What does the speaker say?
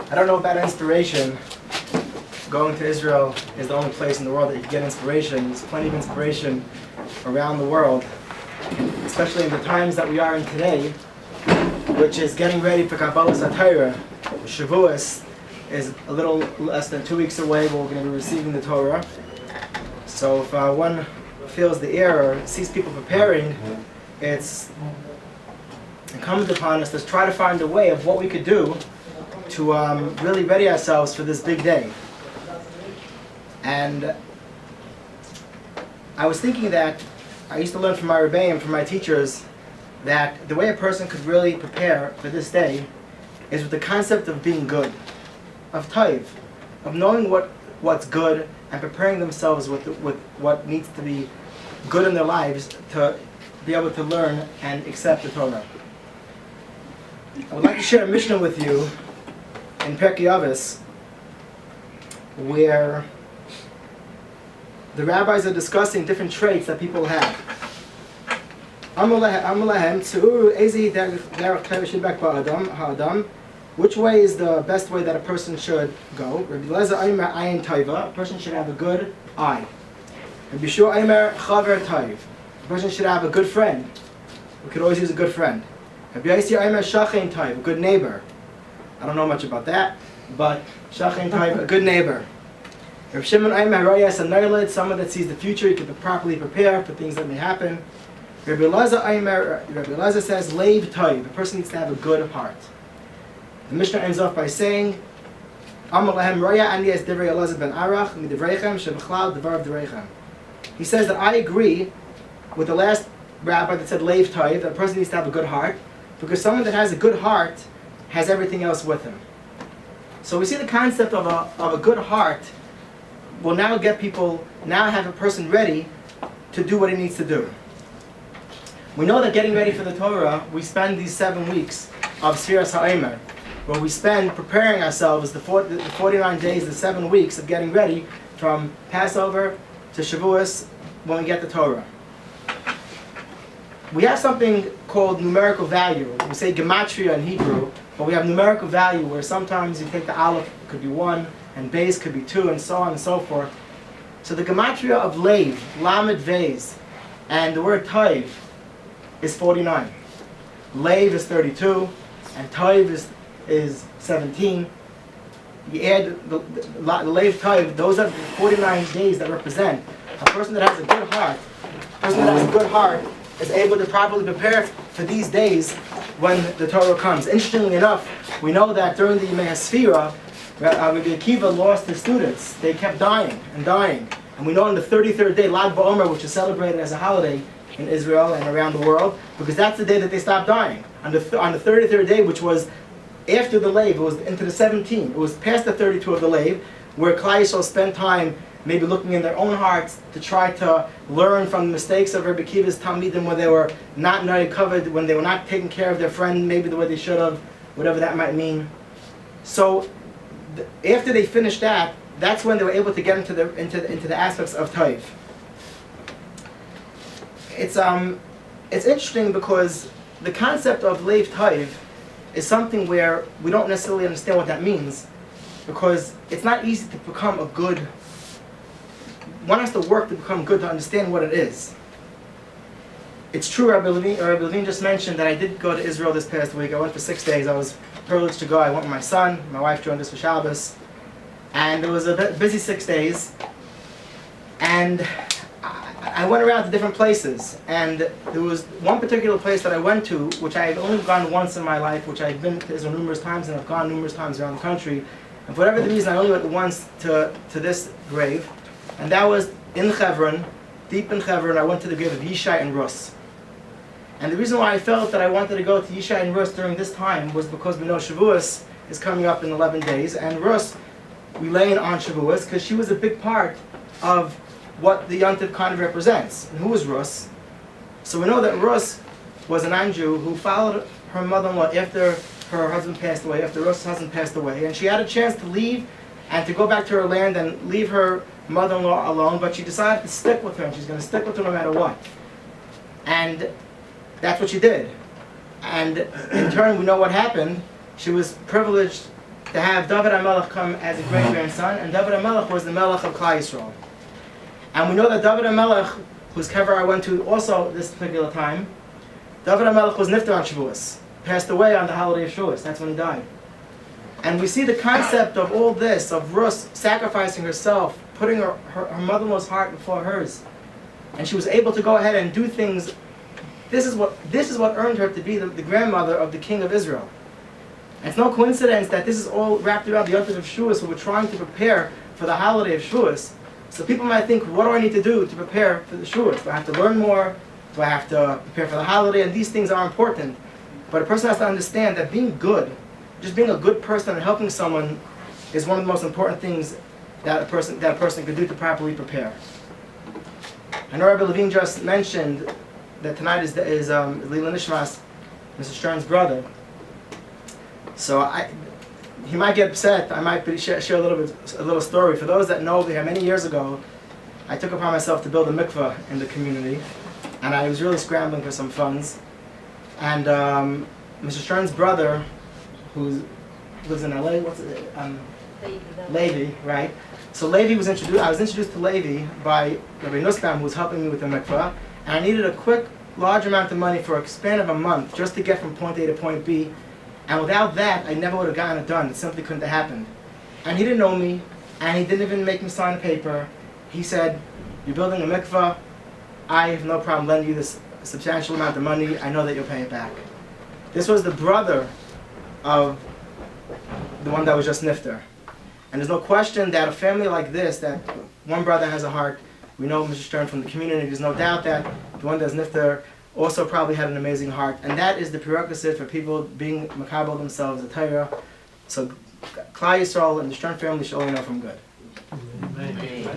I don't know about inspiration. Going to Israel is the only place in the world that you can get inspiration. There's plenty of inspiration around the world, especially in the times that we are in today, which is getting ready for Kabbalas HaTorah. Shavuos is a little less than 2 weeks away where we're going to be receiving the Torah. So if one feels the air or sees people preparing, it's incumbent upon us to try to find a way of what we could do to really ready ourselves for this big day. And I was thinking that I used to learn from my rebbeim, from my teachers, that the way a person could really prepare for this day is with the concept of being good, of taiv, of knowing what's good and preparing themselves with what needs to be good in their lives to be able to learn and accept the Torah. I would like to share a Mishnah with you in Pirkei Avos, where the rabbis are discussing different traits that people have. Which way is the best way that a person should go? A person should have a good eye. A person should have a good friend. We could always use a good friend. A good neighbor. I don't know much about that, but a good neighbor. Someone that sees the future, he can properly prepare for things that may happen. Rabbi Elazar says, Leiv Taiv, a person needs to have a good heart. The Mishnah ends off by saying, he says that I agree with the last rabbi that said Leiv Taiv, that a person needs to have a good heart, because someone that has a good heart has everything else with him. So we see the concept of a good heart will now have a person ready to do what he needs to do. We know that getting ready for the Torah, we spend these 7 weeks of Sfiras HaOmer, where we spend preparing ourselves the 49 days, the 7 weeks of getting ready from Passover to Shavuos when we get the Torah. We have something called numerical value. We say gematria in Hebrew, but we have numerical value where sometimes you take the aleph, it could be 1, and beis could be 2, and so on and so forth. So the gematria of leiv, lamed vez, and the word taiv is 49. Leiv is 32, and taiv is 17. You add the leiv taiv, those are the 49 days that represent a person that has a good heart. A person that has a good heart is able to properly prepare for these days when the Torah comes. Interestingly enough, we know that during the Yemei HaSfira, Rabbi Akiva lost his students. They kept dying and dying. And we know on the 33rd day, Lag BaOmer, which is celebrated as a holiday in Israel and around the world, because that's the day that they stopped dying. On the 33rd day, which was after the Leiv, it was into the 17th. It was past the 32 of the Leiv, where Klal Yisrael spent time maybe looking in their own hearts to try to learn from the mistakes of Rabbi Akiva's Talmidim, when they were not covered, when they were not taking care of their friend maybe the way they should have, whatever that might mean. So after they finished that, that's when they were able to get into the aspects of Taiv. It's interesting because the concept of Leiv Taiv is something where we don't necessarily understand what that means, because it's not easy to become a good. One has to work to become good to understand what it is. It's true, Rabbi Levine just mentioned that I did go to Israel this past week. I went for 6 days. I was privileged to go. I went with my son. My wife joined us for Shabbos. And it was a busy 6 days. And I went around to different places. And there was one particular place that I went to, which I had only gone once in my life, which I've been to Israel numerous times, and I've gone numerous times around the country. And for whatever the reason, I only went once to this grave. And that was in Hebron, deep in Hebron. I went to the grave of Yishai and Rus. And the reason why I felt that I wanted to go to Yishai and Rus during this time was because we know Shavuos is coming up in 11 days, and Rus, we lay on Shavuos, because she was a big part of what the Yontif kind of represents. And who was Rus? So we know that Rus was an non-Jew who followed her mother-in-law after her husband passed away, after Rus's husband passed away, and she had a chance to leave and to go back to her land and leave her mother-in-law alone, but she decided to stick with her, and she's going to stick with her no matter what. And that's what she did. And in turn, we know what happened. She was privileged to have David HaMelech come as a great-grandson, and David HaMelech was the Melech of Klal Yisrael. And we know that David HaMelech, whose kever I went to also this particular time, David HaMelech was nifter on Shavuos, passed away on the holiday of Shavuos. That's when he died. And we see the concept of all this, of Rus sacrificing herself, putting her mother-in-law's heart before hers. And she was able to go ahead and do things. This is what earned her to be the grandmother of the king of Israel. And it's no coincidence that this is all wrapped around the Yom Tov of Shavuos, where we're trying to prepare for the holiday of Shavuos. So people might think, what do I need to do to prepare for the Shavuos? Do I have to learn more? Do I have to prepare for the holiday? And these things are important. But a person has to understand that being good, just being a good person and helping someone, is one of the most important things that a person could do to properly prepare. I know Rabbi Levine just mentioned that tonight is Lila Nishmas, Mr. Stern's brother. So he might get upset. I might share a little story. For those that know me, many years ago, I took upon myself to build a mikveh in the community, and I was really scrambling for some funds. And Mr. Stern's brother, who lives in LA, Levi, right? So Levi was introduced. I was introduced to Levi by Rabbi Nussbaum, who was helping me with the mikveh, and I needed a quick, large amount of money for a span of a month just to get from point A to point B. And without that, I never would have gotten it done. It simply couldn't have happened. And he didn't know me, and he didn't even make me sign a paper. He said, "You're building a mikveh. I have no problem lending you this substantial amount of money. I know that you'll pay it back." This was the brother of the one that was just nifter. And there's no question that a family like this, that one brother has a heart. We know Mr. Stern from the community. There's no doubt that the one that's nifter also probably had an amazing heart. And that is the prerequisite for people being makabel themselves, the Torah. So Klal Yisrael and the Stern family should only know from good. Amen.